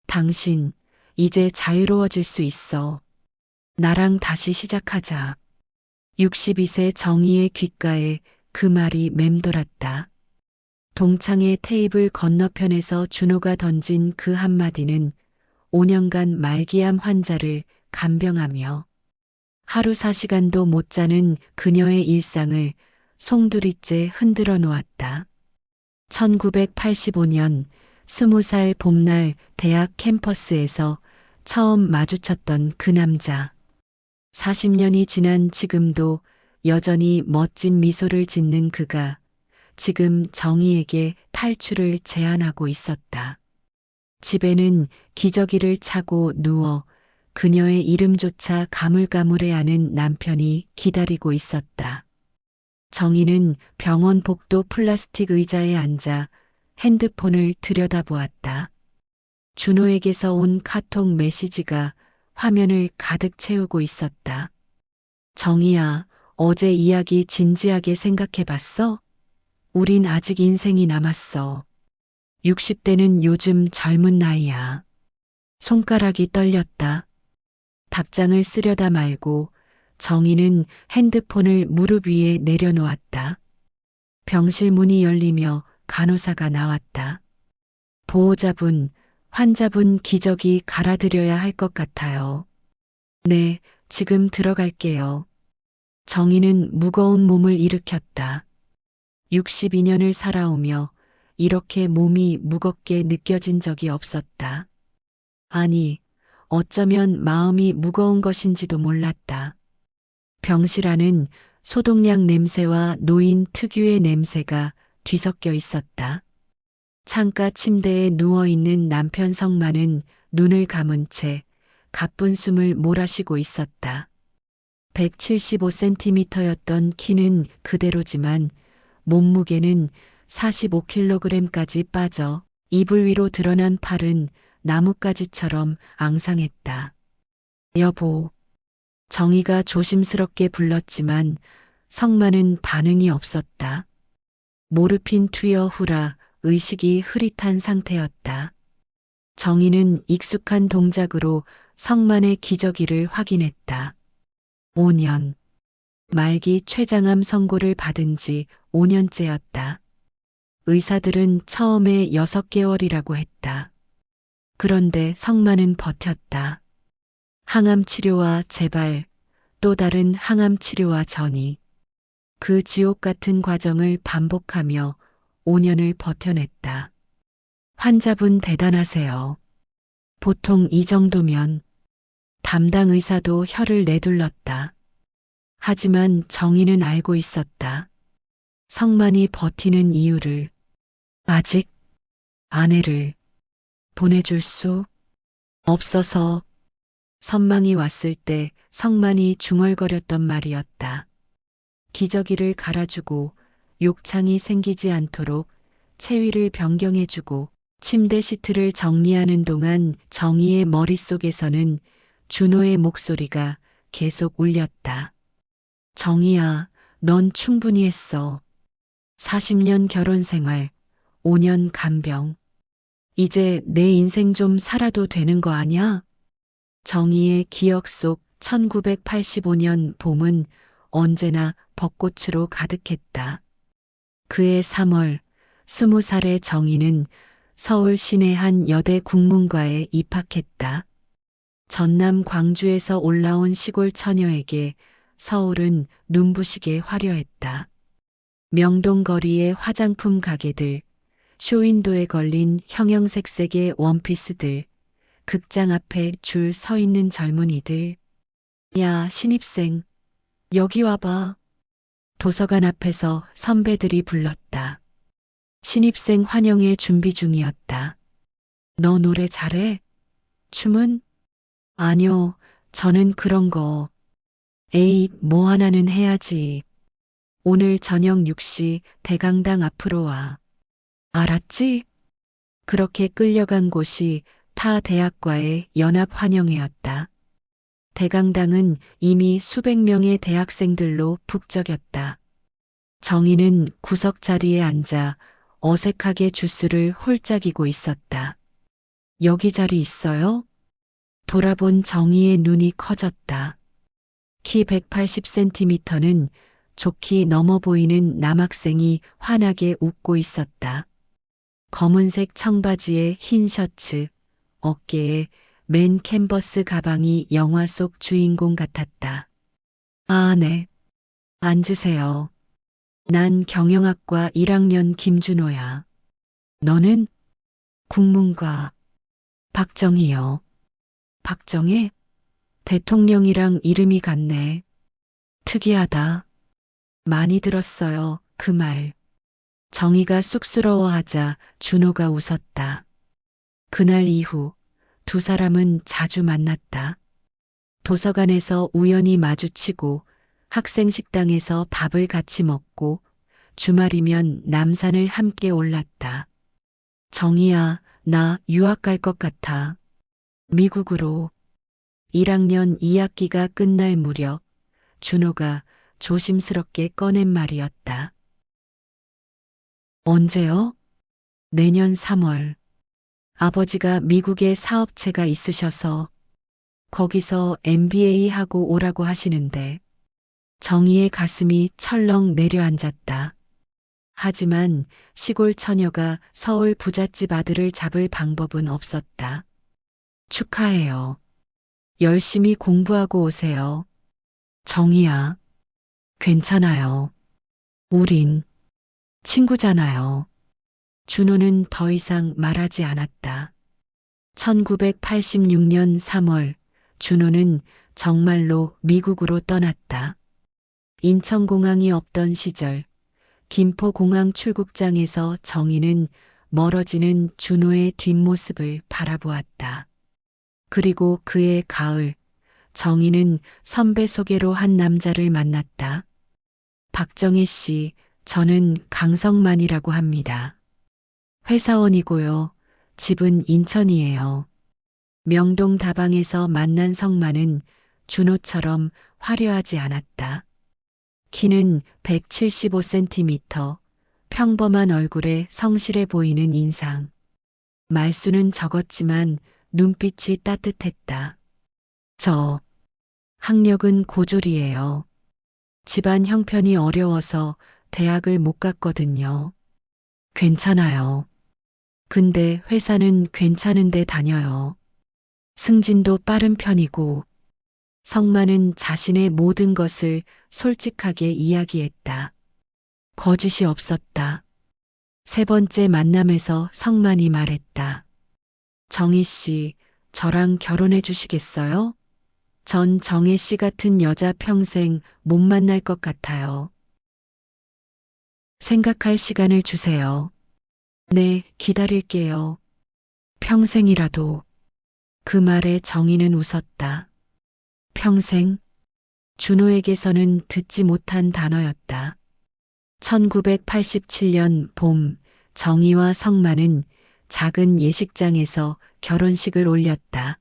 당신, 이제 자유로워질 수 있어. 나랑 다시 시작하자. 62세 정희의 귓가에 그 말이 맴돌았다. 동창의 테이블 건너편에서 준호가 던진 그 한마디는 5년간 말기암 환자를 간병하며 하루 4시간도 못 자는 그녀의 일상을 송두리째 흔들어 놓았다. 1985년 20살 봄날 대학 캠퍼스에서 처음 마주쳤던 그 남자. 40년이 지난 지금도 여전히 멋진 미소를 짓는 그가 지금 정희에게 탈출을 제안하고 있었다. 집에는 기저귀를 차고 누워 그녀의 이름조차 가물가물해하는 남편이 기다리고 있었다. 정희는 병원 복도 플라스틱 의자에 앉아 핸드폰을 들여다보았다. 준호에게서 온 카톡 메시지가 화면을 가득 채우고 있었다. 정희야, 어제 이야기 진지하게 생각해봤어? 우린 아직 인생이 남았어. 60대는 요즘 젊은 나이야. 손가락이 떨렸다. 답장을 쓰려다 말고 정희는 핸드폰을 무릎 위에 내려놓았다. 병실 문이 열리며 간호사가 나왔다. 보호자분, 환자분 기저귀 갈아드려야 할 것 같아요. 네, 지금 들어갈게요. 정희는 무거운 몸을 일으켰다. 62년을 살아오며 이렇게 몸이 무겁게 느껴진 적이 없었다. 아니, 어쩌면 마음이 무거운 것인지도 몰랐다. 병실 안은 소독약 냄새와 노인 특유의 냄새가 뒤섞여 있었다. 창가 침대에 누워있는 남편 성만은 눈을 감은 채 가쁜 숨을 몰아쉬고 있었다. 175cm였던 키는 그대로지만 몸무게는 45kg까지 빠져 이불 위로 드러난 팔은 나뭇가지처럼 앙상했다. 여보. 정희가 조심스럽게 불렀지만 성만은 반응이 없었다. 모르핀 투여 후라 의식이 흐릿한 상태였다. 정희는 익숙한 동작으로 성만의 기저귀를 확인했다. 5년. 말기 췌장암 선고를 받은 지 5년째였다. 의사들은 처음에 6개월이라고 했다. 그런데 성만은 버텼다. 항암 치료와 재발, 또 다른 항암 치료와 전이. 그 지옥 같은 과정을 반복하며 5년을 버텨냈다. 환자분 대단하세요. 보통 이 정도면 담당 의사도 혀를 내둘렀다. 하지만 정희는 알고 있었다. 성만이 버티는 이유를. 아직 아내를 보내줄 수 없어서. 선망이 왔을 때 성만이 중얼거렸던 말이었다. 기저귀를 갈아주고 욕창이 생기지 않도록 체위를 변경해주고 침대 시트를 정리하는 동안 정희의 머릿속에서는 준호의 목소리가 계속 울렸다. 정희야, 넌 충분히 했어. 40년 결혼 생활, 5년 간병. 이제 내 인생 좀 살아도 되는 거 아냐? 정희의 기억 속 1985년 봄은 언제나 벚꽃으로 가득했다. 그해 3월 20살의 정희는 서울 시내 한 여대 국문과에 입학했다. 전남 광주에서 올라온 시골 처녀에게 서울은 눈부시게 화려했다. 명동 거리의 화장품 가게들, 쇼윈도에 걸린 형형색색의 원피스들, 극장 앞에 줄 서 있는 젊은이들. 야, 신입생, 여기 와봐. 도서관 앞에서 선배들이 불렀다. 신입생 환영회 준비 중이었다. 너 노래 잘해? 춤은? 아니요, 저는 그런 거. 에이, 뭐 하나는 해야지. 오늘 저녁 6시 대강당 앞으로 와. 알았지? 그렇게 끌려간 곳이 타 대학과의 연합 환영회였다. 대강당은 이미 수백 명의 대학생들로 북적였다. 정희는 구석 자리에 앉아 어색하게 주스를 홀짝이고 있었다. 여기 자리 있어요? 돌아본 정희의 눈이 커졌다. 키 180cm는 좋게 넘어 보이는 남학생이 환하게 웃고 있었다. 검은색 청바지에 흰 셔츠, 어깨에 맨 캔버스 가방이 영화 속 주인공 같았다. 아, 네. 앉으세요. 난 경영학과 1학년 김준호야. 너는? 국문과. 박정희요. 박정희? 대통령이랑 이름이 같네. 특이하다. 많이 들었어요, 그 말. 정희가 쑥스러워하자 준호가 웃었다. 그날 이후 두 사람은 자주 만났다. 도서관에서 우연히 마주치고 학생 식당에서 밥을 같이 먹고 주말이면 남산을 함께 올랐다. 정희야, 나 유학 갈 것 같아. 미국으로. 1학년 2학기가 끝날 무렵 준호가 조심스럽게 꺼낸 말이었다. 언제요? 내년 3월. 아버지가 미국에 사업체가 있으셔서 거기서 MBA 하고 오라고 하시는데 정희의 가슴이 철렁 내려앉았다. 하지만 시골 처녀가 서울 부잣집 아들을 잡을 방법은 없었다. 축하해요. 열심히 공부하고 오세요. 정희야, 괜찮아요. 우린 친구잖아요. 준호는 더 이상 말하지 않았다. 1986년 3월, 준호는 정말로 미국으로 떠났다. 인천공항이 없던 시절, 김포공항 출국장에서 정희는 멀어지는 준호의 뒷모습을 바라보았다. 그리고 그해 가을, 정희는 선배 소개로 한 남자를 만났다. 박정희 씨, 저는 강성만이라고 합니다. 회사원이고요. 집은 인천이에요. 명동 다방에서 만난 성만은 준호처럼 화려하지 않았다. 키는 175cm, 평범한 얼굴에 성실해 보이는 인상. 말수는 적었지만 눈빛이 따뜻했다. 저, 학력은 고졸이에요. 집안 형편이 어려워서 대학을 못 갔거든요. 괜찮아요. 근데 회사는 괜찮은데 다녀요. 승진도 빠른 편이고, 성만은 자신의 모든 것을 솔직하게 이야기했다. 거짓이 없었다. 세 번째 만남에서 성만이 말했다. 정희 씨, 저랑 결혼해 주시겠어요? 전 정혜 씨 같은 여자 평생 못 만날 것 같아요. 생각할 시간을 주세요. 네, 기다릴게요. 평생이라도. 그 말에 정희는 웃었다. 평생? 준호에게서는 듣지 못한 단어였다. 1987년 봄, 정희와 성만은 작은 예식장에서 결혼식을 올렸다.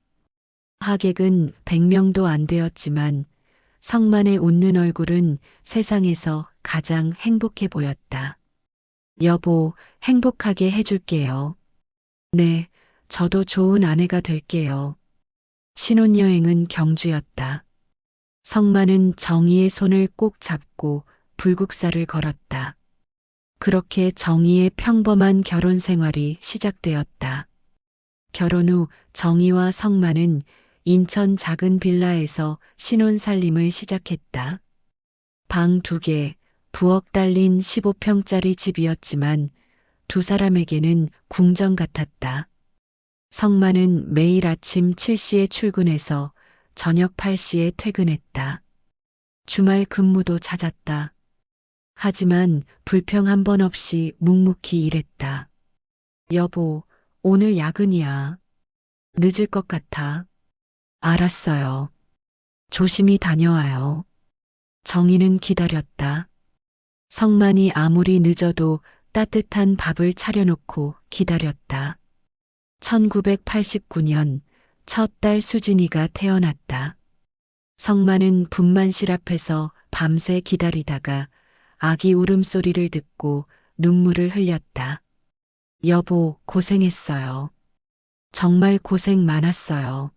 하객은 100명도 안 되었지만 성만의 웃는 얼굴은 세상에서 가장 행복해 보였다. 여보, 행복하게 해줄게요. 네, 저도 좋은 아내가 될게요. 신혼여행은 경주였다. 성만은 정희의 손을 꼭 잡고 불국사를 걸었다. 그렇게 정희의 평범한 결혼 생활이 시작되었다. 결혼 후 정희와 성만은 인천 작은 빌라에서 신혼 살림을 시작했다. 방 2개, 부엌 딸린 15평짜리 집이었지만 두 사람에게는 궁전 같았다. 성만은 매일 아침 7시에 출근해서 저녁 8시에 퇴근했다. 주말 근무도 잦았다. 하지만 불평 한 번 없이 묵묵히 일했다. 여보, 오늘 야근이야. 늦을 것 같아. 알았어요. 조심히 다녀와요. 정희는 기다렸다. 성만이 아무리 늦어도 따뜻한 밥을 차려놓고 기다렸다. 1989년 첫 딸 수진이가 태어났다. 성만은 분만실 앞에서 밤새 기다리다가 아기 울음소리를 듣고 눈물을 흘렸다. 여보, 고생했어요. 정말 고생 많았어요.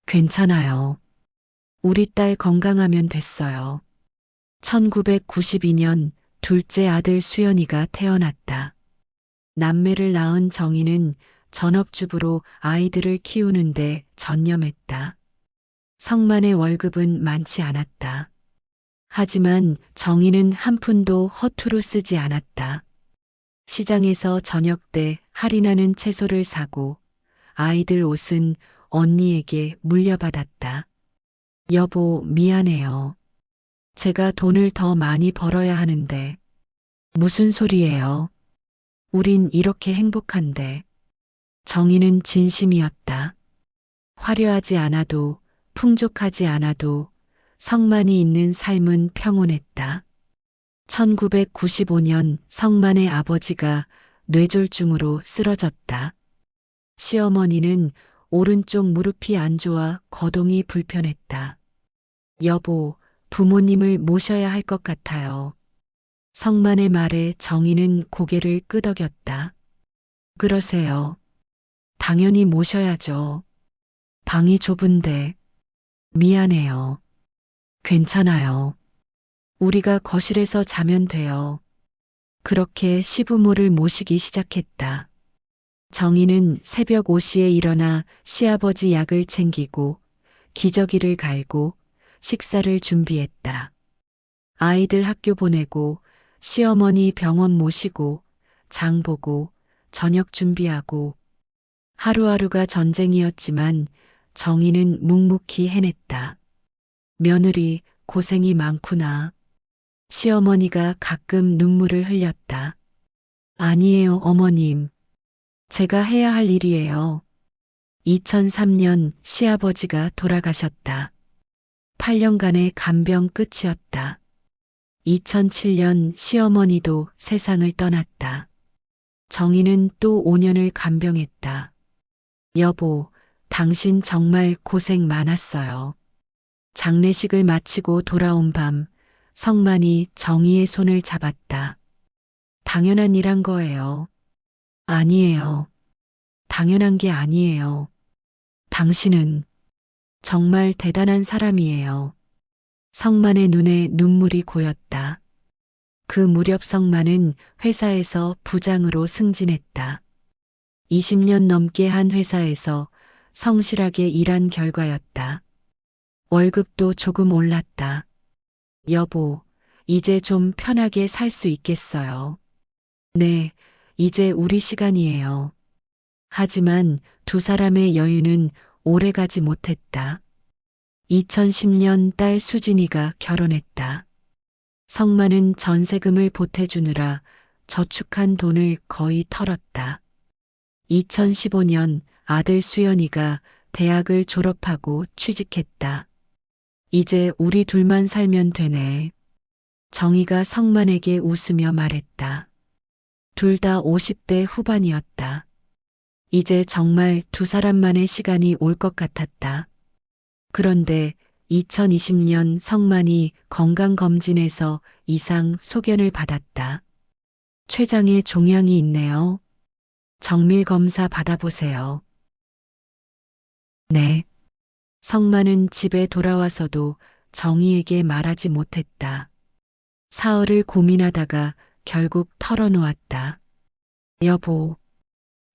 괜찮아요. 우리 딸 건강하면 됐어요. 1992년 둘째 아들 수연이가 태어났다. 남매를 낳은 정희는 전업주부로 아이들을 키우는데 전념했다. 성만의 월급은 많지 않았다. 하지만 정희는 한 푼도 허투루 쓰지 않았다. 시장에서 저녁 때 할인하는 채소를 사고 아이들 옷은 언니에게 물려받았다. 여보, 미안해요. 제가 돈을 더 많이 벌어야 하는데. 무슨 소리예요? 우린 이렇게 행복한데. 정의는 진심이었다. 화려하지 않아도, 풍족하지 않아도 성만이 있는 삶은 평온했다. 1995년 성만의 아버지가 뇌졸중으로 쓰러졌다. 시어머니는 오른쪽 무릎이 안 좋아 거동이 불편했다. 여보, 부모님을 모셔야 할 것 같아요. 성만의 말에 정희는 고개를 끄덕였다. 그러세요. 당연히 모셔야죠. 방이 좁은데. 미안해요. 괜찮아요. 우리가 거실에서 자면 돼요. 그렇게 시부모를 모시기 시작했다. 정희는 새벽 5시에 일어나 시아버지 약을 챙기고 기저귀를 갈고 식사를 준비했다. 아이들 학교 보내고 시어머니 병원 모시고 장 보고 저녁 준비하고 하루하루가 전쟁이었지만 정희는 묵묵히 해냈다. 며느리 고생이 많구나. 시어머니가 가끔 눈물을 흘렸다. 아니에요, 어머님. 제가 해야 할 일이에요. 2003년 시아버지가 돌아가셨다. 8년간의 간병 끝이었다. 2007년 시어머니도 세상을 떠났다. 정희는 또 5년을 간병했다. 여보, 당신 정말 고생 많았어요. 장례식을 마치고 돌아온 밤, 성만이 정희의 손을 잡았다. 당연한 일한 거예요. 아니에요. 당연한 게 아니에요. 당신은 정말 대단한 사람이에요. 성만의 눈에 눈물이 고였다. 그 무렵 성만은 회사에서 부장으로 승진했다. 20년 넘게 한 회사에서 성실하게 일한 결과였다. 월급도 조금 올랐다. 여보, 이제 좀 편하게 살 수 있겠어요. 네, 이제 우리 시간이에요. 하지만 두 사람의 여유는 오래가지 못했다. 2010년 딸 수진이가 결혼했다. 성만은 전세금을 보태주느라 저축한 돈을 거의 털었다. 2015년 아들 수연이가 대학을 졸업하고 취직했다. 이제 우리 둘만 살면 되네. 정희가 성만에게 웃으며 말했다. 둘 다 50대 후반이었다. 이제 정말 두 사람만의 시간이 올 것 같았다. 그런데 2020년 성만이 건강검진에서 이상 소견을 받았다. 췌장에 종양이 있네요. 정밀 검사 받아보세요. 네. 성만은 집에 돌아와서도 정희에게 말하지 못했다. 사흘을 고민하다가 결국 털어놓았다. 여보,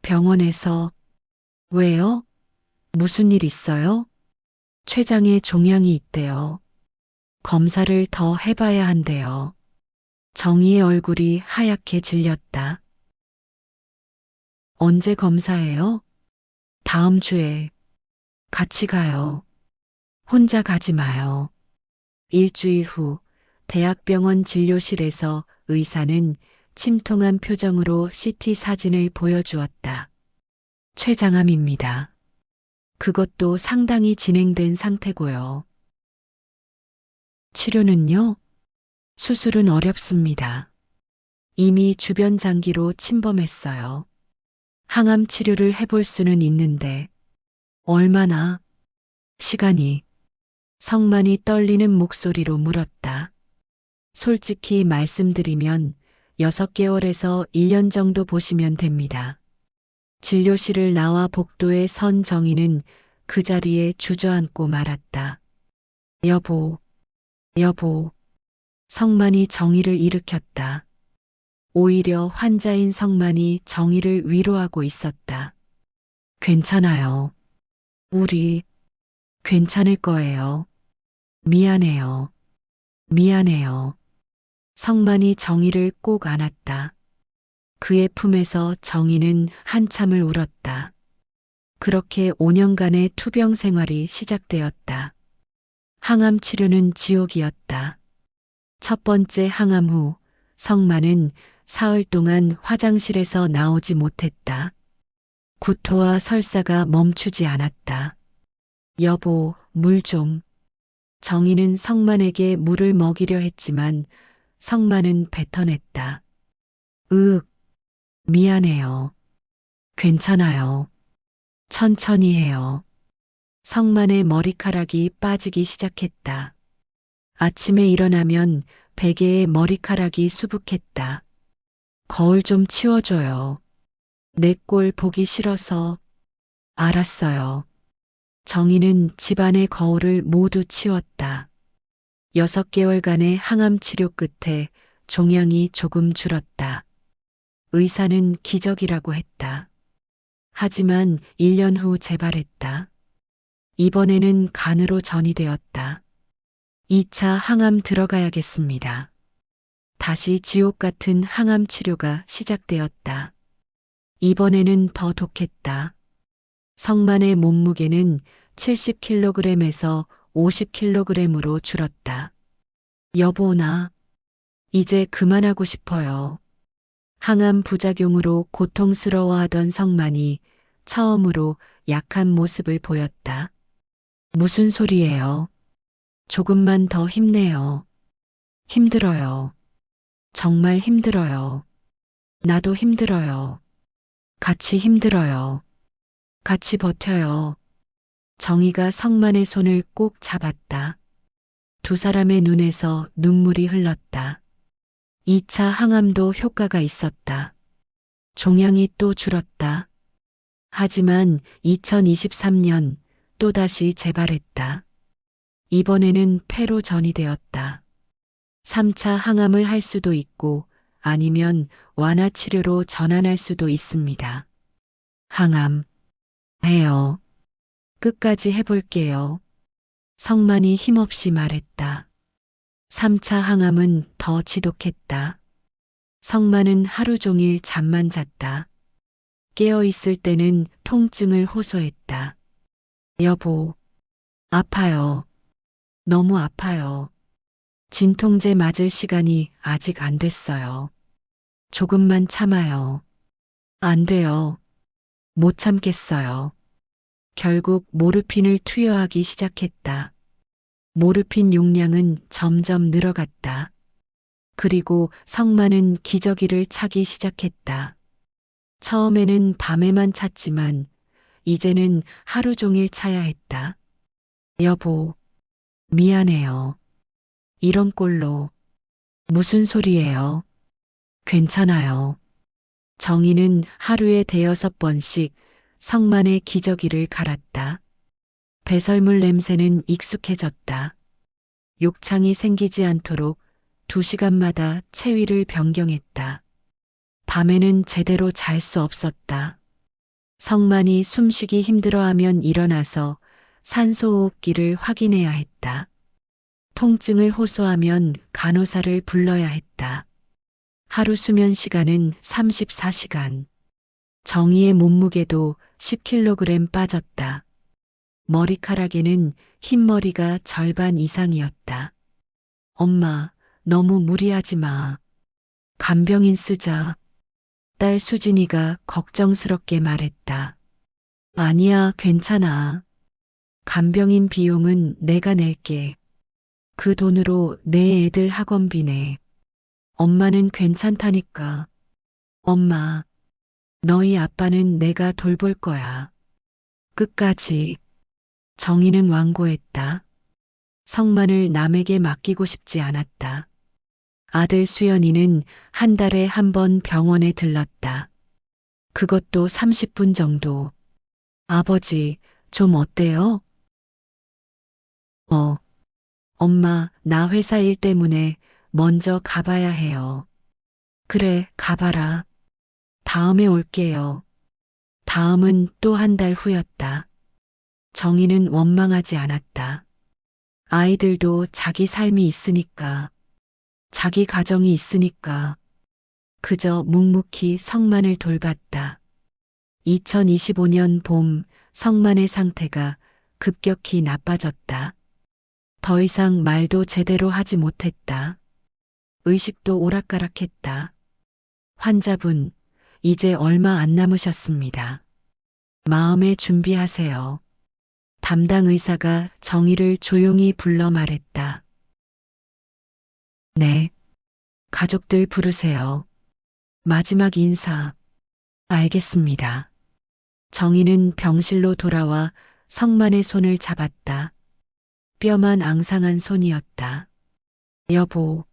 병원에서. 왜요? 무슨 일 있어요? 췌장에 종양이 있대요. 검사를 더 해봐야 한대요. 정희의 얼굴이 하얗게 질렸다. 언제 검사해요? 다음 주에. 같이 가요. 혼자 가지 마요. 일주일 후 대학병원 진료실에서 의사는 침통한 표정으로 CT 사진을 보여주었다. 췌장암입니다. 그것도 상당히 진행된 상태고요. 치료는요? 수술은 어렵습니다. 이미 주변 장기로 침범했어요. 항암 치료를 해볼 수는 있는데 얼마나? 시간이. 성만이 떨리는 목소리로 물었다. 솔직히 말씀드리면 6개월에서 1년 정도 보시면 됩니다. 진료실을 나와 복도에 선 정희는 그 자리에 주저앉고 말았다. 여보, 여보. 성만이 정희를 일으켰다. 오히려 환자인 성만이 정희를 위로하고 있었다. 괜찮아요. 우리 괜찮을 거예요. 미안해요. 미안해요. 성만이 정희를 꼭 안았다. 그의 품에서 정희는 한참을 울었다. 그렇게 5년간의 투병 생활이 시작되었다. 항암 치료는 지옥이었다. 첫 번째 항암 후 성만은 사흘 동안 화장실에서 나오지 못했다. 구토와 설사가 멈추지 않았다. 여보, 물 좀. 정희는 성만에게 물을 먹이려 했지만 성만은 뱉어냈다. 으윽, 미안해요. 괜찮아요. 천천히 해요. 성만의 머리카락이 빠지기 시작했다. 아침에 일어나면 베개에 머리카락이 수북했다. 거울 좀 치워줘요. 내 꼴 보기 싫어서. 알았어요. 정희는 집안의 거울을 모두 치웠다. 6개월간의 항암 치료 끝에 종양이 조금 줄었다. 의사는 기적이라고 했다. 하지만 1년 후 재발했다. 이번에는 간으로 전이되었다. 2차 항암 들어가야겠습니다. 다시 지옥 같은 항암 치료가 시작되었다. 이번에는 더 독했다. 성만의 몸무게는 70kg에서 50kg으로 줄었다. 여보, 나 이제 그만하고 싶어요. 항암 부작용으로 고통스러워하던 성만이 처음으로 약한 모습을 보였다. 무슨 소리예요? 조금만 더 힘내요. 힘들어요. 정말 힘들어요. 나도 힘들어요. 같이 힘들어요. 같이 버텨요. 정희가 성만의 손을 꼭 잡았다. 두 사람의 눈에서 눈물이 흘렀다. 2차 항암도 효과가 있었다. 종양이 또 줄었다. 하지만 2023년 또다시 재발했다. 이번에는 폐로 전이되었다. 3차 항암을 할 수도 있고 아니면 완화 치료로 전환할 수도 있습니다. 항암 해요. 끝까지 해볼게요. 성만이 힘없이 말했다. 3차 항암은 더 지독했다. 성만은 하루 종일 잠만 잤다. 깨어 있을 때는 통증을 호소했다. 여보, 아파요. 너무 아파요. 진통제 맞을 시간이 아직 안 됐어요. 조금만 참아요. 안 돼요. 못 참겠어요. 결국 모르핀을 투여하기 시작했다. 모르핀 용량은 점점 늘어갔다. 그리고 성만은 기저귀를 차기 시작했다. 처음에는 밤에만 찼지만 이제는 하루 종일 차야 했다. 여보, 미안해요. 이런 꼴로. 무슨 소리예요? 괜찮아요. 정희는 하루에 5번씩 성만의 기저귀를 갈았다. 배설물 냄새는 익숙해졌다. 욕창이 생기지 않도록 2시간마다 체위를 변경했다. 밤에는 제대로 잘 수 없었다. 성만이 숨쉬기 힘들어하면 일어나서 산소호흡기를 확인해야 했다. 통증을 호소하면 간호사를 불러야 했다. 하루 수면 시간은 34시간. 정희의 몸무게도 10kg 빠졌다. 머리카락에는 흰머리가 절반 이상이었다. 엄마, 너무 무리하지 마. 간병인 쓰자. 딸 수진이가 걱정스럽게 말했다. 아니야, 괜찮아. 간병인 비용은 내가 낼게. 그 돈으로 내 애들 학원비 내. 엄마는 괜찮다니까. 엄마, 너희 아빠는 내가 돌볼 거야. 끝까지. 정희는 완고했다. 성만을 남에게 맡기고 싶지 않았다. 아들 수연이는 한 달에 1번 병원에 들렀다. 그것도 30분 정도. 아버지, 좀 어때요? 엄마, 나 회사 일 때문에 먼저 가봐야 해요. 그래, 가봐라. 다음에 올게요. 다음은 또 한 달 후였다. 정희는 원망하지 않았다. 아이들도 자기 삶이 있으니까, 자기 가정이 있으니까, 그저 묵묵히 성만을 돌봤다. 2025년 봄, 성만의 상태가 급격히 나빠졌다. 더 이상 말도 제대로 하지 못했다. 의식도 오락가락했다. 환자분, 이제 얼마 안 남으셨습니다. 마음의 준비하세요. 담당 의사가 정희를 조용히 불러 말했다. 네. 가족들 부르세요. 마지막 인사. 알겠습니다. 정희는 병실로 돌아와 성만의 손을 잡았다. 뼈만 앙상한 손이었다. 여보,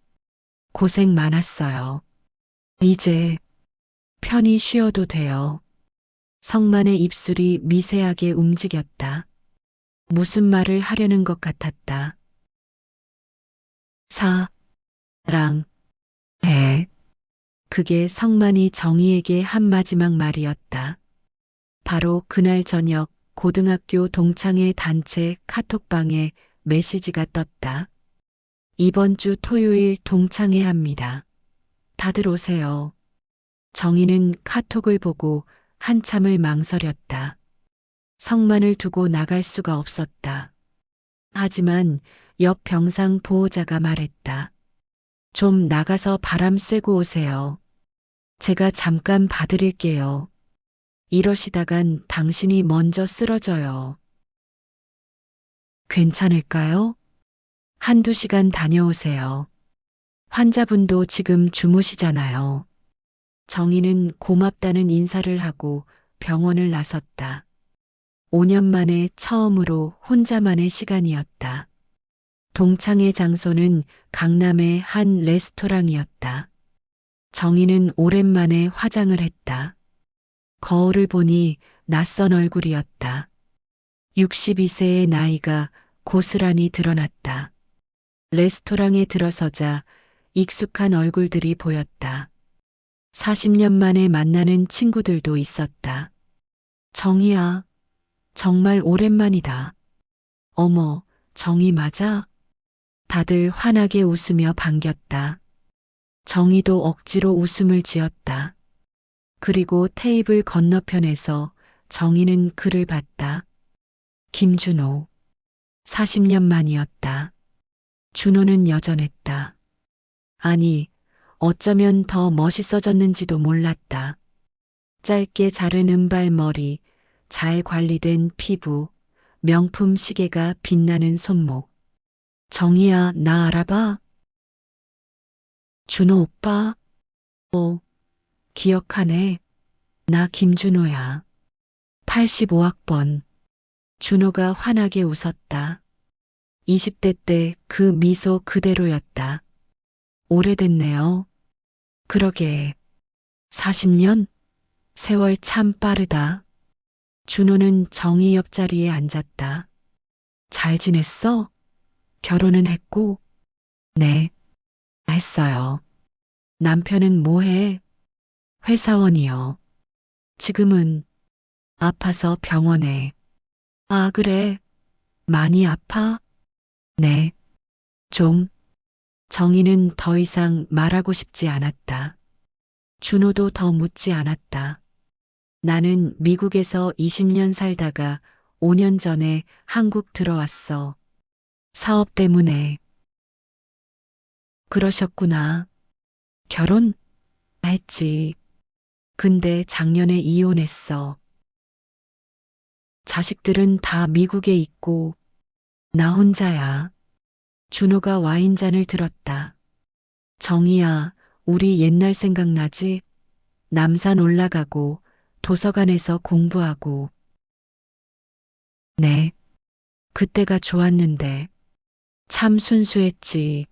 고생 많았어요. 이제 편히 쉬어도 돼요. 성만의 입술이 미세하게 움직였다. 무슨 말을 하려는 것 같았다. 사랑, 해. 그게 성만이 정희에게 한 마지막 말이었다. 바로 그날 저녁 고등학교 동창회 단체 카톡방에 메시지가 떴다. 이번 주 토요일 동창회 합니다. 다들 오세요. 정희는 카톡을 보고 한참을 망설였다. 성만을 두고 나갈 수가 없었다. 하지만 옆 병상 보호자가 말했다. 좀 나가서 바람 쐬고 오세요. 제가 잠깐 봐드릴게요. 이러시다간 당신이 먼저 쓰러져요. 괜찮을까요? 한두 시간 다녀오세요. 환자분도 지금 주무시잖아요. 정희는 고맙다는 인사를 하고 병원을 나섰다. 5년 만에 처음으로 혼자만의 시간이었다. 동창회 장소는 강남의 한 레스토랑이었다. 정희는 오랜만에 화장을 했다. 거울을 보니 낯선 얼굴이었다. 62세의 나이가 고스란히 드러났다. 레스토랑에 들어서자 익숙한 얼굴들이 보였다. 40년 만에 만나는 친구들도 있었다. 정희야, 정말 오랜만이다. 어머, 정희 맞아? 다들 환하게 웃으며 반겼다. 정희도 억지로 웃음을 지었다. 그리고 테이블 건너편에서 정희는 글을 봤다. 김준호. 40년 만이었다. 준호는 여전했다. 아니, 어쩌면 더 멋있어졌는지도 몰랐다. 짧게 자른 은발머리, 잘 관리된 피부, 명품 시계가 빛나는 손목. 정희야, 나 알아봐? 준호 오빠? 기억하네. 나 김준호야. 85학번. 준호가 환하게 웃었다. 20대 때 그 미소 그대로였다. 오래됐네요. 그러게. 40년? 세월 참 빠르다. 준호는 정희 옆자리에 앉았다. 잘 지냈어? 결혼은 했고? 네, 했어요. 남편은 뭐해? 회사원이요. 지금은 아파서 병원에. 아, 그래. 많이 아파? 네, 좀. 정희는 더 이상 말하고 싶지 않았다. 준호도 더 묻지 않았다. 나는 미국에서 20년 살다가 5년 전에 한국 들어왔어. 사업 때문에. 그러셨구나. 결혼? 했지. 근데 작년에 이혼했어. 자식들은 다 미국에 있고 나 혼자야. 준호가 와인잔을 들었다. 정희야, 우리 옛날 생각나지? 남산 올라가고 도서관에서 공부하고. 네, 그때가 좋았는데. 참 순수했지.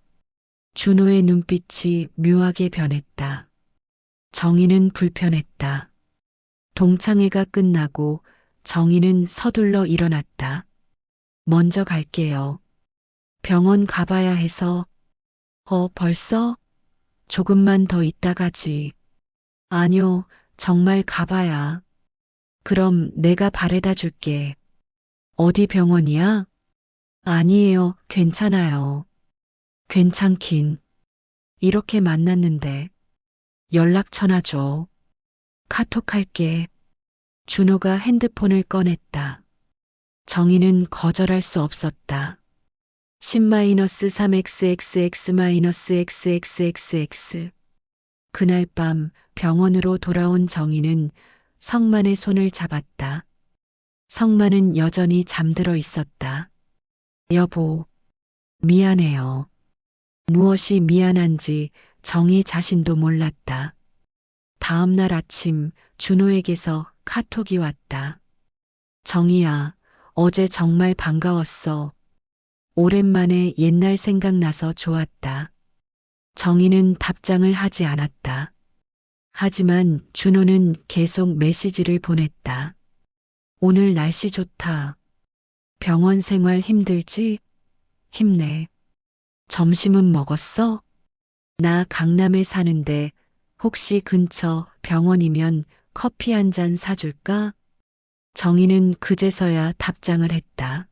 준호의 눈빛이 묘하게 변했다. 정희는 불편했다. 동창회가 끝나고 정희는 서둘러 일어났다. 먼저 갈게요. 병원 가봐야 해서. 벌써? 조금만 더 있다 가지. 아니요, 정말 가봐야. 그럼 내가 바래다 줄게. 어디 병원이야? 아니에요, 괜찮아요. 괜찮긴. 이렇게 만났는데. 연락처나 줘. 카톡할게. 준호가 핸드폰을 꺼냈다. 정희는 거절할 수 없었다. 10-3xx-xxx. 그날 밤 병원으로 돌아온 정희는 성만의 손을 잡았다. 성만은 여전히 잠들어 있었다. 여보, 미안해요. 무엇이 미안한지 정희 자신도 몰랐다. 다음 날 아침 준호에게서 카톡이 왔다. 정희야, 어제 정말 반가웠어. 오랜만에 옛날 생각나서 좋았다. 정희는 답장을 하지 않았다. 하지만 준호는 계속 메시지를 보냈다. 오늘 날씨 좋다. 병원 생활 힘들지? 힘내. 점심은 먹었어? 나 강남에 사는데 혹시 근처 병원이면 커피 한 잔 사줄까? 정희는 그제서야 답장을 했다.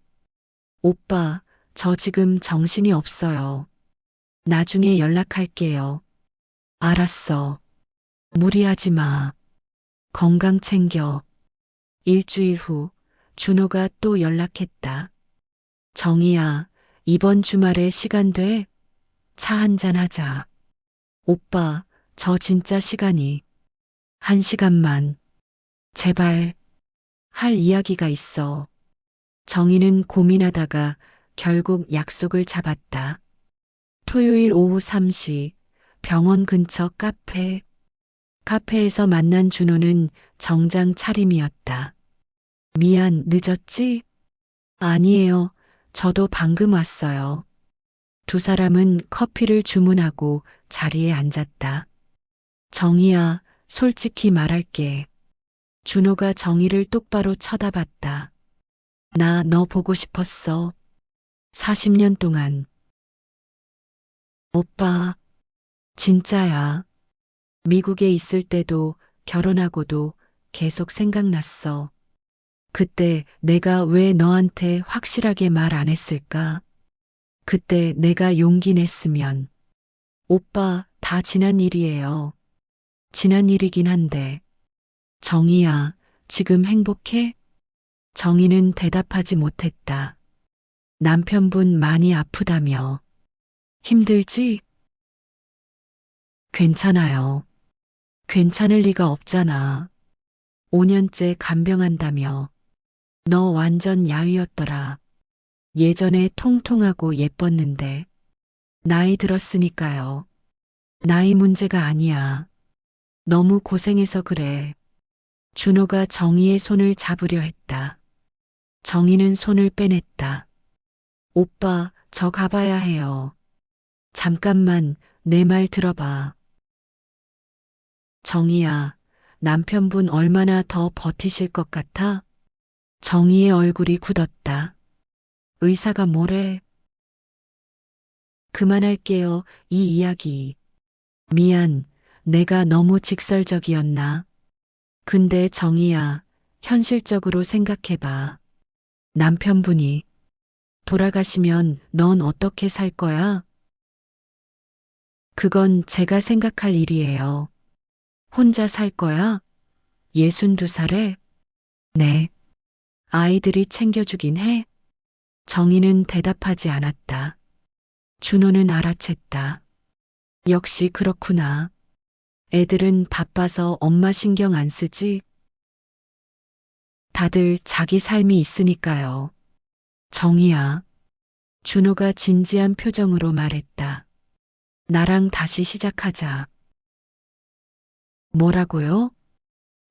오빠, 저 지금 정신이 없어요. 나중에 연락할게요. 알았어. 무리하지 마. 건강 챙겨. 일주일 후 준호가 또 연락했다. 정희야, 이번 주말에 시간 돼? 차 한잔 하자. 오빠, 저 진짜 시간이. 1시간만. 제발. 할 이야기가 있어. 정희는 고민하다가 결국 약속을 잡았다. 토요일 오후 3시 병원 근처 카페. 카페에서 만난 준호는 정장 차림이었다. 미안, 늦었지? 아니에요. 저도 방금 왔어요. 두 사람은 커피를 주문하고 자리에 앉았다. 정희야, 솔직히 말할게. 준호가 정희를 똑바로 쳐다봤다. 나 너 보고 싶었어. 40년 동안. 오빠, 진짜야. 미국에 있을 때도 결혼하고도 계속 생각났어. 그때 내가 왜 너한테 확실하게 말 안 했을까? 그때 내가 용기 냈으면. 오빠, 다 지난 일이에요. 지난 일이긴 한데. 정희야, 지금 행복해? 정희는 대답하지 못했다. 남편분 많이 아프다며. 힘들지? 괜찮아요. 괜찮을 리가 없잖아. 5년째 간병한다며. 너 완전 야위였더라. 예전에 통통하고 예뻤는데. 나이 들었으니까요. 나이 문제가 아니야. 너무 고생해서 그래. 준호가 정희의 손을 잡으려 했다. 정희는 손을 빼냈다. 오빠, 저 가봐야 해요. 잠깐만, 내 말 들어봐. 정희야, 남편분 얼마나 더 버티실 것 같아? 정희의 얼굴이 굳었다. 의사가 뭐래? 그만할게요, 이 이야기. 미안, 내가 너무 직설적이었나? 근데 정희야, 현실적으로 생각해봐. 남편분이 돌아가시면 넌 어떻게 살 거야? 그건 제가 생각할 일이에요. 혼자 살 거야? 62살에? 네. 아이들이 챙겨주긴 해? 정희는 대답하지 않았다. 준호는 알아챘다. 역시 그렇구나. 애들은 바빠서 엄마 신경 안 쓰지? 다들 자기 삶이 있으니까요. 정희야. 준호가 진지한 표정으로 말했다. 나랑 다시 시작하자. 뭐라고요?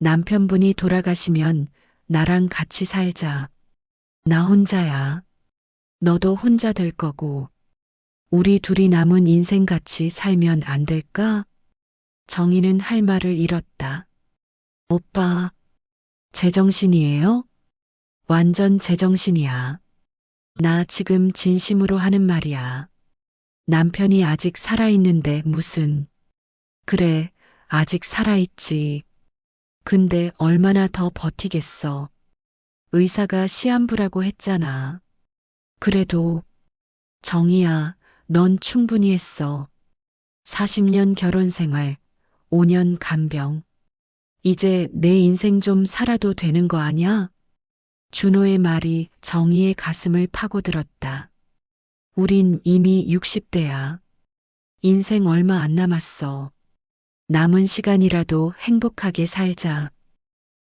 남편분이 돌아가시면 나랑 같이 살자. 나 혼자야. 너도 혼자 될 거고. 우리 둘이 남은 인생 같이 살면 안 될까? 정희는 할 말을 잃었다. 오빠, 제정신이에요? 완전 제정신이야. 나 지금 진심으로 하는 말이야. 남편이 아직 살아있는데 무슨. 그래, 아직 살아있지. 근데 얼마나 더 버티겠어. 의사가 시한부라고 했잖아. 그래도, 정희야, 넌 충분히 했어. 40년 결혼 생활, 5년 간병. 이제 내 인생 좀 살아도 되는 거 아냐? 준호의 말이 정희의 가슴을 파고들었다. 우린 이미 60대야. 인생 얼마 안 남았어. 남은 시간이라도 행복하게 살자.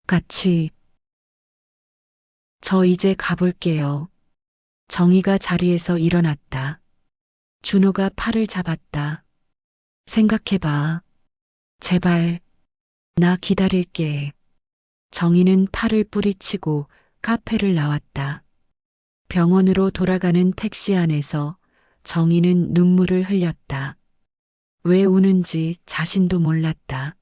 같이. 저 이제 가볼게요. 정희가 자리에서 일어났다. 준호가 팔을 잡았다. 생각해봐. 제발. 나 기다릴게. 정희는 팔을 뿌리치고 카페를 나왔다. 병원으로 돌아가는 택시 안에서 정희는 눈물을 흘렸다. 왜 우는지 자신도 몰랐다.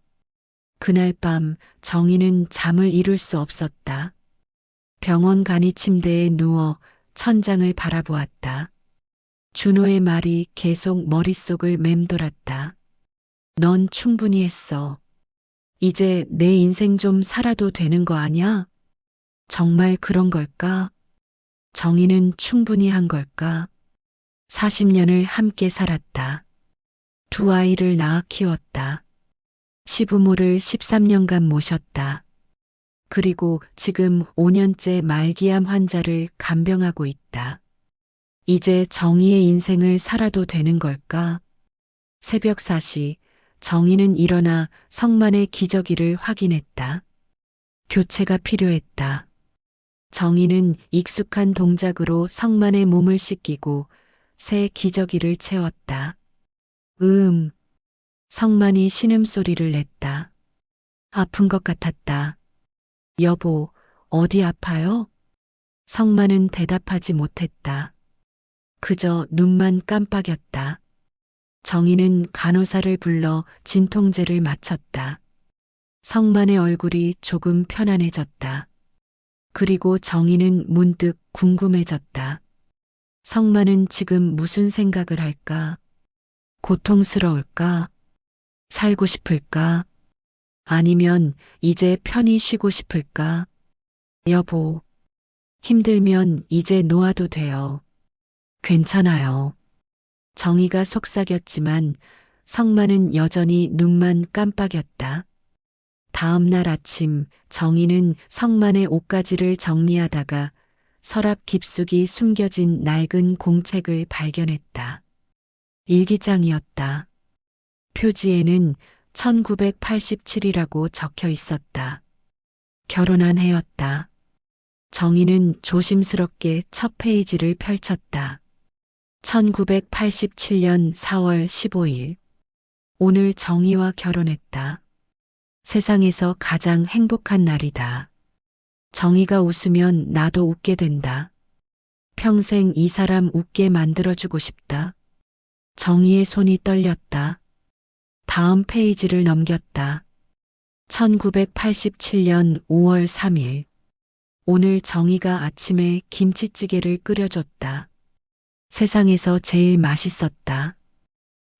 그날 밤 정희는 잠을 이룰 수 없었다. 병원 간이 침대에 누워 천장을 바라보았다. 준호의 말이 계속 머릿속을 맴돌았다. 넌 충분히 했어. 이제 내 인생 좀 살아도 되는 거 아냐? 정말 그런 걸까? 정희는 충분히 한 걸까? 40년을 함께 살았다. 두 아이를 낳아 키웠다. 시부모를 13년간 모셨다. 그리고 지금 5년째 말기암 환자를 간병하고 있다. 이제 정희의 인생을 살아도 되는 걸까? 새벽 4시 정희는 일어나 성만의 기저귀를 확인했다. 교체가 필요했다. 정희는 익숙한 동작으로 성만의 몸을 씻기고 새 기저귀를 채웠다. 성만이 신음소리를 냈다. 아픈 것 같았다. 여보, 어디 아파요? 성만은 대답하지 못했다. 그저 눈만 깜빡였다. 정희는 간호사를 불러 진통제를 맞췄다. 성만의 얼굴이 조금 편안해졌다. 그리고 정희는 문득 궁금해졌다. 성만은 지금 무슨 생각을 할까? 고통스러울까? 살고 싶을까? 아니면 이제 편히 쉬고 싶을까? 여보, 힘들면 이제 놓아도 돼요. 괜찮아요. 정희가 속삭였지만 성만은 여전히 눈만 깜빡였다. 다음 날 아침 정희는 성만의 옷가지를 정리하다가 서랍 깊숙이 숨겨진 낡은 공책을 발견했다. 일기장이었다. 표지에는 1987이라고 적혀 있었다. 결혼한 해였다. 정희는 조심스럽게 첫 페이지를 펼쳤다. 1987년 4월 15일. 오늘 정희와 결혼했다. 세상에서 가장 행복한 날이다. 정희가 웃으면 나도 웃게 된다. 평생 이 사람 웃게 만들어주고 싶다. 정희의 손이 떨렸다. 다음 페이지를 넘겼다. 1987년 5월 3일. 오늘 정희가 아침에 김치찌개를 끓여줬다. 세상에서 제일 맛있었다.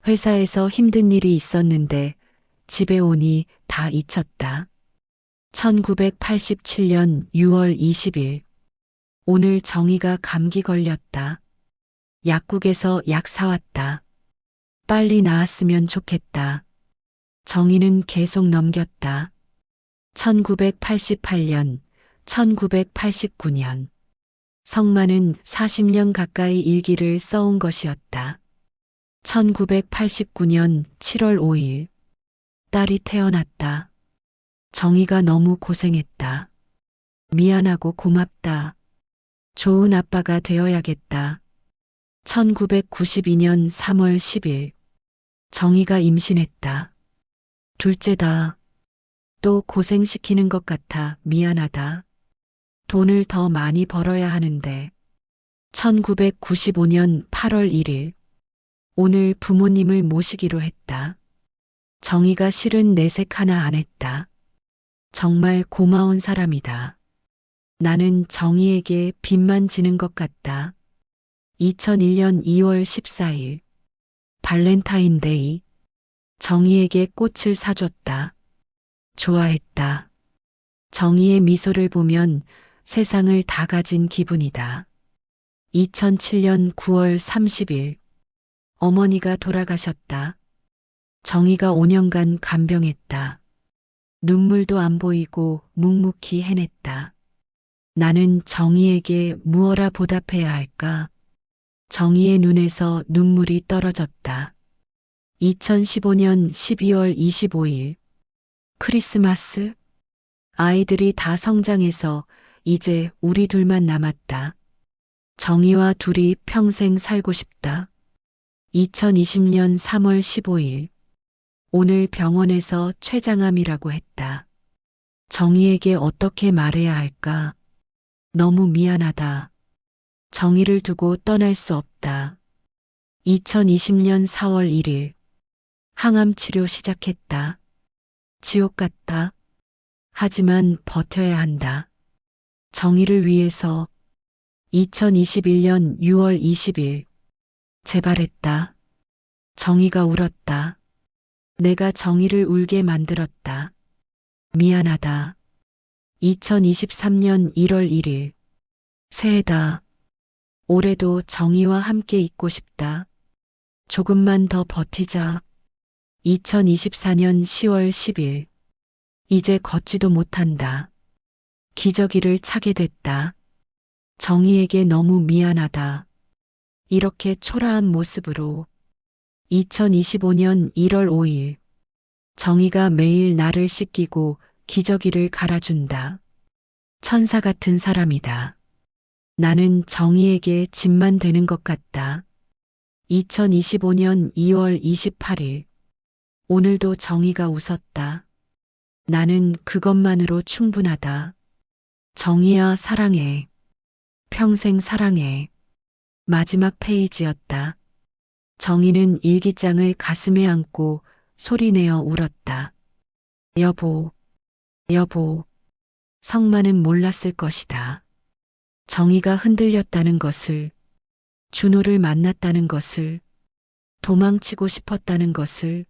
회사에서 힘든 일이 있었는데 집에 오니 다 잊혔다. 1987년 6월 20일. 오늘 정희가 감기 걸렸다. 약국에서 약 사왔다. 빨리 나았으면 좋겠다. 정희는 계속 넘겼다. 1988년, 1989년. 성만은 40년 가까이 일기를 써온 것이었다. 1989년 7월 5일. 딸이 태어났다. 정희가 너무 고생했다. 미안하고 고맙다. 좋은 아빠가 되어야겠다. 1992년 3월 10일. 정희가 임신했다. 둘째다. 또 고생시키는 것 같아 미안하다. 돈을 더 많이 벌어야 하는데. 1995년 8월 1일. 오늘 부모님을 모시기로 했다. 정희가 실은 내색 하나 안 했다. 정말 고마운 사람이다. 나는 정희에게 빚만 지는 것 같다. 2001년 2월 14일 발렌타인데이. 정희에게 꽃을 사줬다. 좋아했다. 정희의 미소를 보면 세상을 다 가진 기분이다. 2007년 9월 30일 어머니가 돌아가셨다. 정희가 5년간 간병했다. 눈물도 안 보이고 묵묵히 해냈다. 나는 정희에게 무엇라 보답해야 할까? 정희의 눈에서 눈물이 떨어졌다. 2015년 12월 25일 크리스마스. 아이들이 다 성장해서 이제 우리 둘만 남았다. 정희와 둘이 평생 살고 싶다. 2020년 3월 15일 오늘 병원에서 췌장암이라고 했다. 정희에게 어떻게 말해야 할까? 너무 미안하다. 정희를 두고 떠날 수 없다. 2020년 4월 1일 항암 치료 시작했다. 지옥 같다. 하지만 버텨야 한다. 정희를 위해서. 2021년 6월 20일 재발했다. 정희가 울었다. 내가 정희를 울게 만들었다. 미안하다. 2023년 1월 1일 새해다. 올해도 정희와 함께 있고 싶다. 조금만 더 버티자. 2024년 10월 10일 이제 걷지도 못한다. 기저귀를 차게 됐다. 정희에게 너무 미안하다. 이렇게 초라한 모습으로. 2025년 1월 5일 정희가 매일 나를 씻기고 기저귀를 갈아준다. 천사 같은 사람이다. 나는 정희에게 짐만 되는 것 같다. 2025년 2월 28일 오늘도 정희가 웃었다. 나는 그것만으로 충분하다. 정희야 사랑해. 평생 사랑해. 마지막 페이지였다. 정희는 일기장을 가슴에 안고 소리내어 울었다. 여보, 여보. 성만은 몰랐을 것이다. 정희가 흔들렸다는 것을, 준호를 만났다는 것을, 도망치고 싶었다는 것을.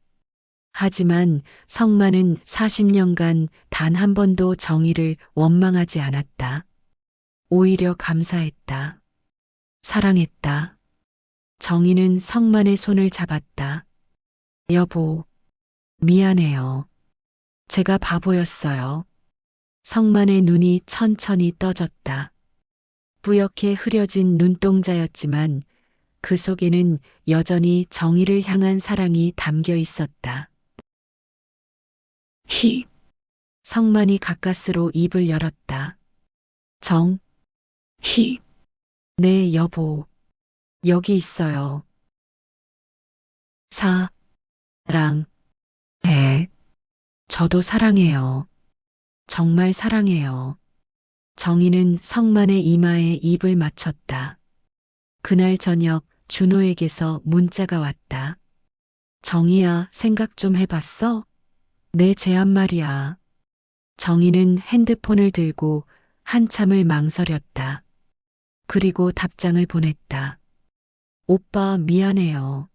하지만 성만은 40년간 단 한 번도 정희를 원망하지 않았다. 오히려 감사했다. 사랑했다. 정희는 성만의 손을 잡았다. 여보, 미안해요. 제가 바보였어요. 성만의 눈이 천천히 떠졌다. 뿌옇게 흐려진 눈동자였지만 그 속에는 여전히 정희를 향한 사랑이 담겨 있었다. 히. 성만이 가까스로 입을 열었다. 히. 네, 여보. 여기 있어요. 사랑해. 저도 사랑해요. 정말 사랑해요. 정희는 성만의 이마에 입을 맞췄다. 그날 저녁 준호에게서 문자가 왔다. 정희야, 생각 좀 해봤어? 내 제안 말이야. 정희는 핸드폰을 들고 한참을 망설였다. 그리고 답장을 보냈다. 오빠 미안해요.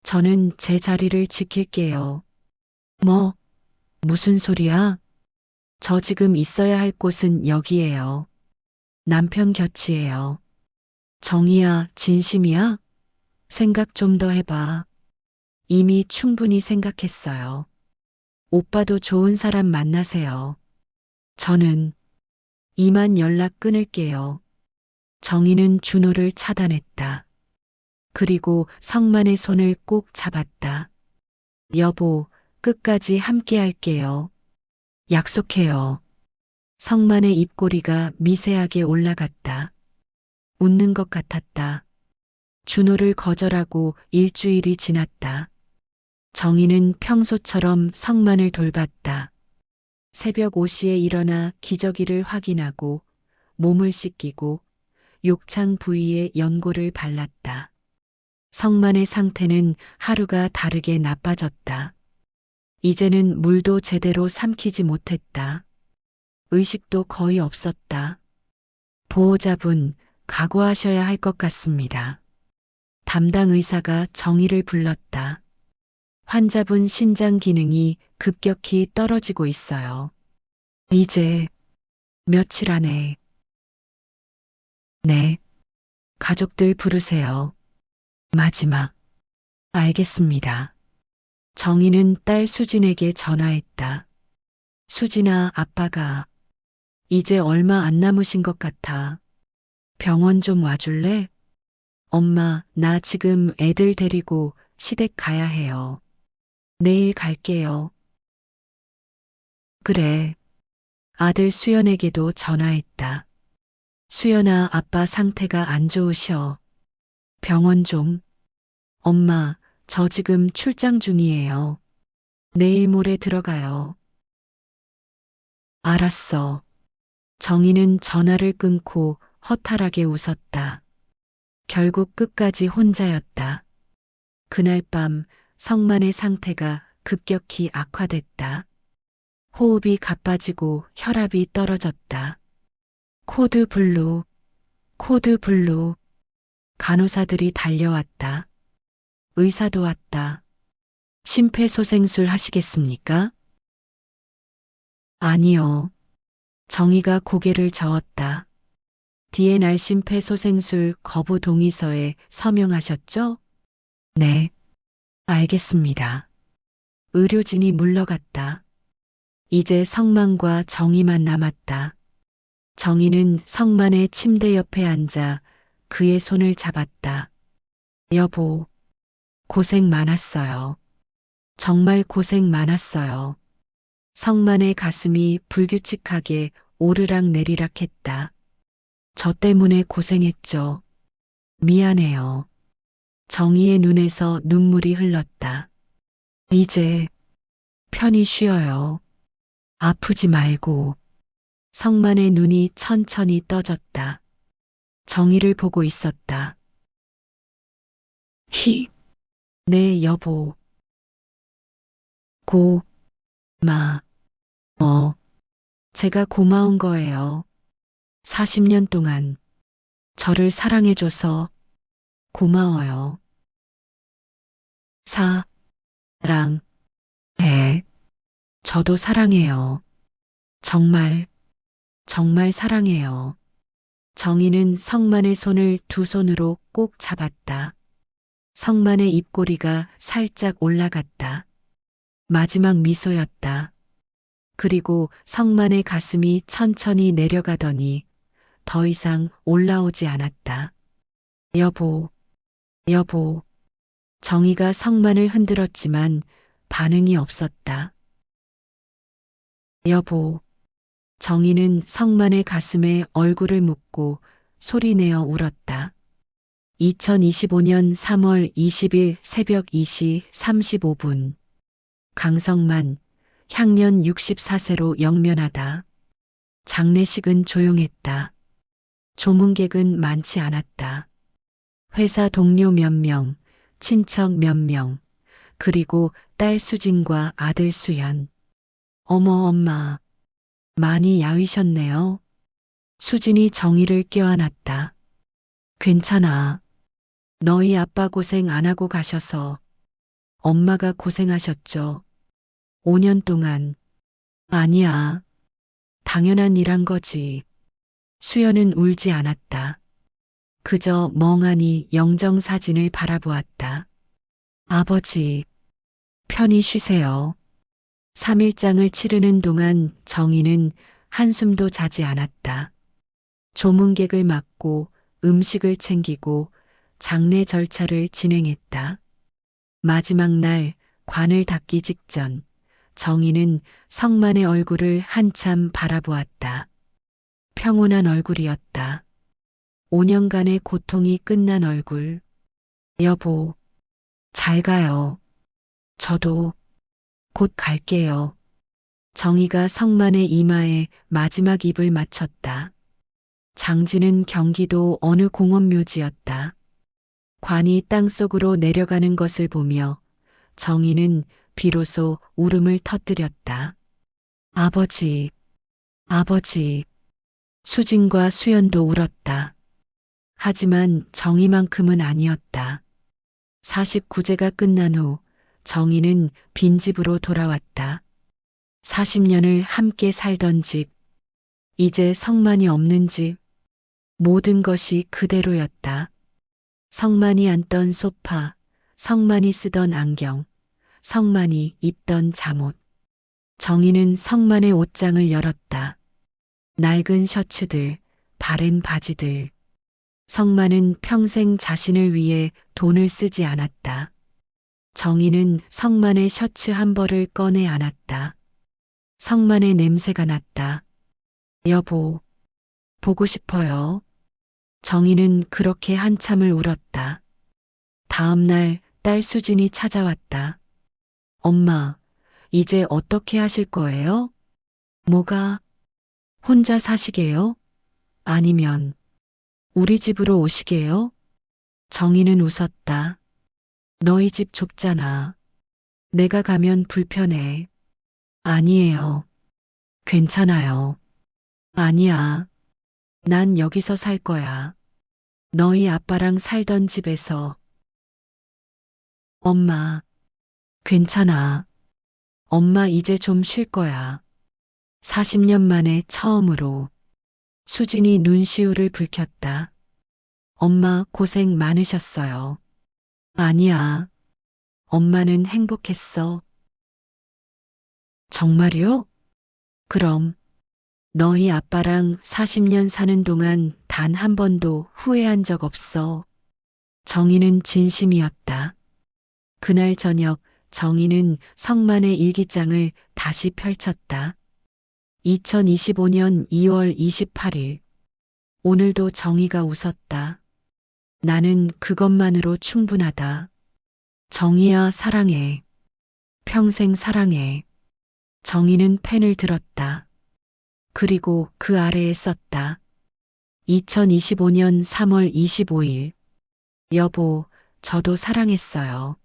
저는 제 자리를 지킬게요. 뭐, 무슨 소리야? 저 지금 있어야 할 곳은 여기예요. 남편 곁이에요. 정희야, 진심이야? 생각 좀 더 해봐. 이미 충분히 생각했어요. 오빠도 좋은 사람 만나세요. 저는 이만 연락 끊을게요. 정희는 준호를 차단했다. 그리고 성만의 손을 꼭 잡았다. 여보, 끝까지 함께 할게요. 약속해요. 성만의 입꼬리가 미세하게 올라갔다. 웃는 것 같았다. 준호를 거절하고 일주일이 지났다. 정희는 평소처럼 성만을 돌봤다. 새벽 5시에 일어나 기저귀를 확인하고 몸을 씻기고 욕창 부위에 연고를 발랐다. 성만의 상태는 하루가 다르게 나빠졌다. 이제는 물도 제대로 삼키지 못했다. 의식도 거의 없었다. 보호자분, 각오하셔야 할 것 같습니다. 담당 의사가 정희를 불렀다. 환자분 신장 기능이 급격히 떨어지고 있어요. 이제 며칠 안에. 네. 가족들 부르세요. 마지막. 알겠습니다. 정희는 딸 수진에게 전화했다. 수진아, 아빠가 이제 얼마 안 남으신 것 같아. 병원 좀 와줄래? 엄마, 나 지금 애들 데리고 시댁 가야 해요. 내일 갈게요. 그래. 아들 수연에게도 전화했다. 수연아, 아빠 상태가 안 좋으셔. 병원 좀. 엄마, 저 지금 출장 중이에요. 내일 모레 들어가요. 알았어. 정희는 전화를 끊고 허탈하게 웃었다. 결국 끝까지 혼자였다. 그날 밤 성만의 상태가 급격히 악화됐다. 호흡이 가빠지고 혈압이 떨어졌다. 코드 블루, 코드 블루. 간호사들이 달려왔다. 의사도 왔다. 심폐소생술 하시겠습니까? 아니요. 정희가 고개를 저었다. DNR 심폐소생술 거부 동의서에 서명하셨죠? 네. 알겠습니다. 의료진이 물러갔다. 이제 성만과 정희만 남았다. 정희는 성만의 침대 옆에 앉아 그의 손을 잡았다. 여보, 고생 많았어요. 정말 고생 많았어요. 성만의 가슴이 불규칙하게 오르락 내리락 했다. 저 때문에 고생했죠. 미안해요. 정희의 눈에서 눈물이 흘렀다. 이제 편히 쉬어요. 아프지 말고. 성만의 눈이 천천히 떠졌다. 정희를 보고 있었다. 네, 여보. 어, 제가 고마운 거예요. 40년 동안 저를 사랑해줘서 고마워요. 사랑해. 저도 사랑해요. 정말, 정말 사랑해요. 정희는 성만의 손을 두 손으로 꼭 잡았다. 성만의 입꼬리가 살짝 올라갔다. 마지막 미소였다. 그리고 성만의 가슴이 천천히 내려가더니 더 이상 올라오지 않았다. 여보, 여보. 정희가 성만을 흔들었지만 반응이 없었다. 여보. 정희는 성만의 가슴에 얼굴을 묻고 소리내어 울었다. 2025년 3월 20일 새벽 2시 35분. 강성만, 향년 64세로 영면하다. 장례식은 조용했다. 조문객은 많지 않았다. 회사 동료 몇 명, 친척 몇 명, 그리고 딸 수진과 아들 수연. 어머, 엄마. 많이 야위셨네요. 수진이 정희를 껴안았다. 괜찮아. 너희 아빠 고생 안 하고 가셔서 엄마가 고생하셨죠. 5년 동안. 아니야. 당연한 일한 거지. 수연은 울지 않았다. 그저 멍하니 영정사진을 바라보았다. 아버지, 편히 쉬세요. 3일장을 치르는 동안 정희는 한숨도 자지 않았다. 조문객을 맞고 음식을 챙기고 장례 절차를 진행했다. 마지막 날 관을 닫기 직전 정희는 성만의 얼굴을 한참 바라보았다. 평온한 얼굴이었다. 5년간의 고통이 끝난 얼굴. 여보, 잘 가요. 저도 곧 갈게요. 정희가 성만의 이마에 마지막 입을 맞췄다. 장지는 경기도 어느 공원 묘지였다. 관이 땅속으로 내려가는 것을 보며 정희는 비로소 울음을 터뜨렸다. 아버지, 아버지, 수진과 수연도 울었다. 하지만 정희만큼은 아니었다. 49제가 끝난 후 정희는 빈집으로 돌아왔다. 40년을 함께 살던 집, 이제 성만이 없는 집, 모든 것이 그대로였다. 성만이 앉던 소파, 성만이 쓰던 안경, 성만이 입던 잠옷. 정희는 성만의 옷장을 열었다. 낡은 셔츠들, 바른 바지들. 성만은 평생 자신을 위해 돈을 쓰지 않았다. 정희는 성만의 셔츠 한 벌을 꺼내 안았다. 성만의 냄새가 났다. 여보, 보고 싶어요. 정희는 그렇게 한참을 울었다. 다음 날 딸 수진이 찾아왔다. 엄마, 이제 어떻게 하실 거예요? 뭐가? 혼자 사시게요? 아니면 우리 집으로 오시게요? 정희는 웃었다. 너희 집 좁잖아. 내가 가면 불편해. 아니에요. 괜찮아요. 아니야. 난 여기서 살 거야. 너희 아빠랑 살던 집에서. 엄마, 괜찮아. 엄마 이제 좀 쉴 거야. 40년 만에 처음으로 수진이 눈시울을 붉혔다. 엄마 고생 많으셨어요. 아니야. 엄마는 행복했어. 정말요? 그럼 너희 아빠랑 40년 사는 동안 단 한 번도 후회한 적 없어. 정희는 진심이었다. 그날 저녁 정희는 성만의 일기장을 다시 펼쳤다. 2025년 2월 28일. 오늘도 정희가 웃었다. 나는 그것만으로 충분하다. 정희야 사랑해. 평생 사랑해. 정희는 펜을 들었다. 그리고 그 아래에 썼다. 2025년 3월 25일. 여보, 저도 사랑했어요.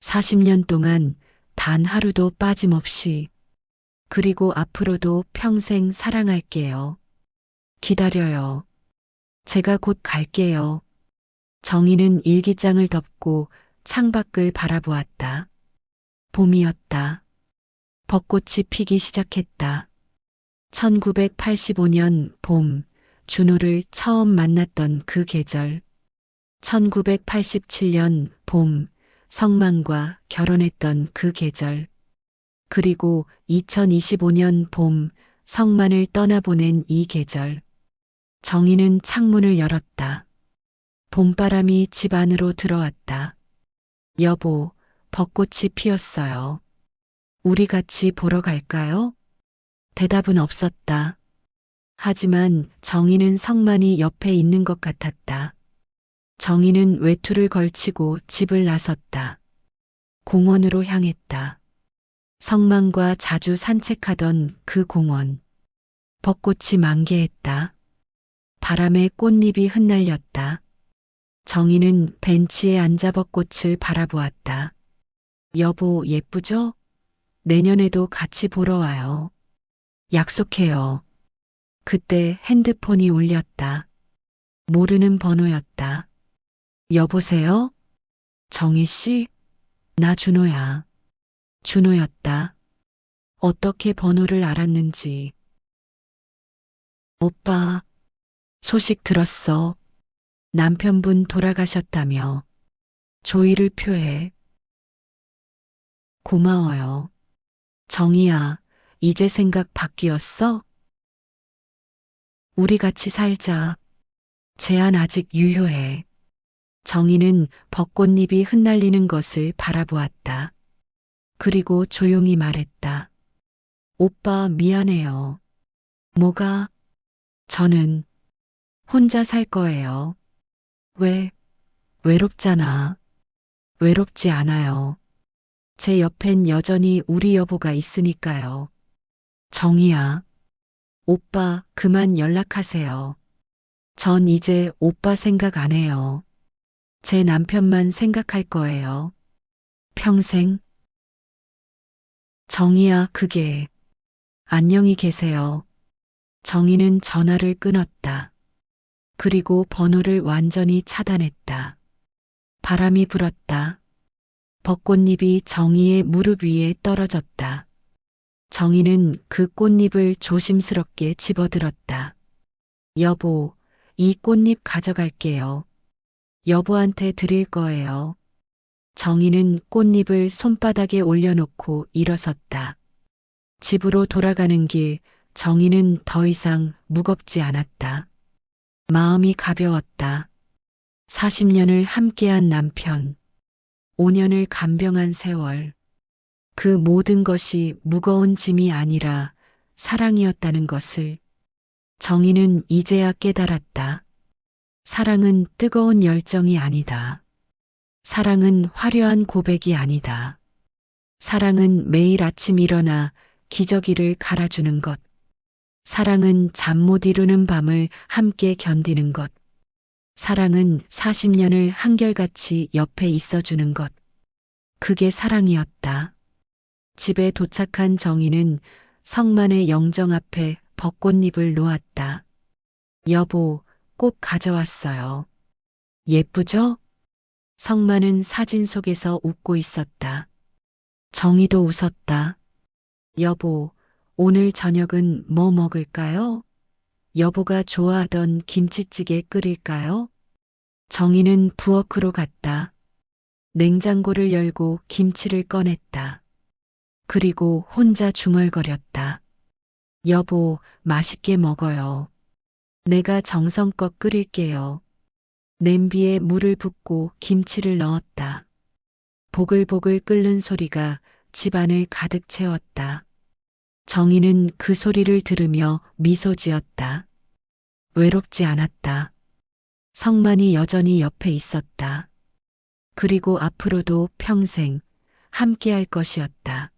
40년 동안 단 하루도 빠짐없이. 그리고 앞으로도 평생 사랑할게요. 기다려요. 제가 곧 갈게요. 정희는 일기장을 덮고 창밖을 바라보았다. 봄이었다. 벚꽃이 피기 시작했다. 1985년 봄, 준호를 처음 만났던 그 계절. 1987년 봄, 성만과 결혼했던 그 계절. 그리고 2025년 봄, 성만을 떠나보낸 이 계절. 정희는 창문을 열었다. 봄바람이 집 안으로 들어왔다. 여보, 벚꽃이 피었어요. 우리 같이 보러 갈까요? 대답은 없었다. 하지만 정희는 성만이 옆에 있는 것 같았다. 정희는 외투를 걸치고 집을 나섰다. 공원으로 향했다. 성만과 자주 산책하던 그 공원. 벚꽃이 만개했다. 바람에 꽃잎이 흩날렸다. 정희는 벤치에 앉아 벚꽃을 바라보았다. 여보, 예쁘죠? 내년에도 같이 보러 와요. 약속해요. 그때 핸드폰이 울렸다. 모르는 번호였다. 여보세요? 정희 씨? 나 준호야. 준호였다. 어떻게 번호를 알았는지. 오빠, 소식 들었어. 남편분 돌아가셨다며. 조의를 표해. 고마워요. 정희야, 이제 생각 바뀌었어? 우리 같이 살자. 제안 아직 유효해. 정희는 벚꽃잎이 흩날리는 것을 바라보았다. 그리고 조용히 말했다. 오빠 미안해요. 뭐가? 저는 혼자 살 거예요. 왜? 외롭잖아. 외롭지 않아요. 제 옆엔 여전히 우리 여보가 있으니까요. 정희야. 오빠 그만 연락하세요. 전 이제 오빠 생각 안 해요. 제 남편만 생각할 거예요. 평생. 정희야, 그게. 안녕히 계세요. 정희는 전화를 끊었다. 그리고 번호를 완전히 차단했다. 바람이 불었다. 벚꽃잎이 정희의 무릎 위에 떨어졌다. 정희는 그 꽃잎을 조심스럽게 집어들었다. 여보, 이 꽃잎 가져갈게요. 여보한테 드릴 거예요. 정희는 꽃잎을 손바닥에 올려놓고 일어섰다. 집으로 돌아가는 길, 정희는 더 이상 무겁지 않았다. 마음이 가벼웠다. 40년을 함께한 남편, 5년을 간병한 세월. 그 모든 것이 무거운 짐이 아니라 사랑이었다는 것을 정희는 이제야 깨달았다. 사랑은 뜨거운 열정이 아니다. 사랑은 화려한 고백이 아니다. 사랑은 매일 아침 일어나 기저귀를 갈아주는 것. 사랑은 잠 못 이루는 밤을 함께 견디는 것. 사랑은 40년을 한결같이 옆에 있어주는 것. 그게 사랑이었다. 집에 도착한 정희는 성만의 영정 앞에 벚꽃잎을 놓았다. 여보, 꽃 가져왔어요. 예쁘죠? 성만은 사진 속에서 웃고 있었다. 정희도 웃었다. 여보, 오늘 저녁은 뭐 먹을까요? 여보가 좋아하던 김치찌개 끓일까요? 정희는 부엌으로 갔다. 냉장고를 열고 김치를 꺼냈다. 그리고 혼자 중얼거렸다. 여보, 맛있게 먹어요. 내가 정성껏 끓일게요. 냄비에 물을 붓고 김치를 넣었다. 보글보글 끓는 소리가 집안을 가득 채웠다. 정희는 그 소리를 들으며 미소 지었다. 외롭지 않았다. 성만이 여전히 옆에 있었다. 그리고 앞으로도 평생 함께할 것이었다.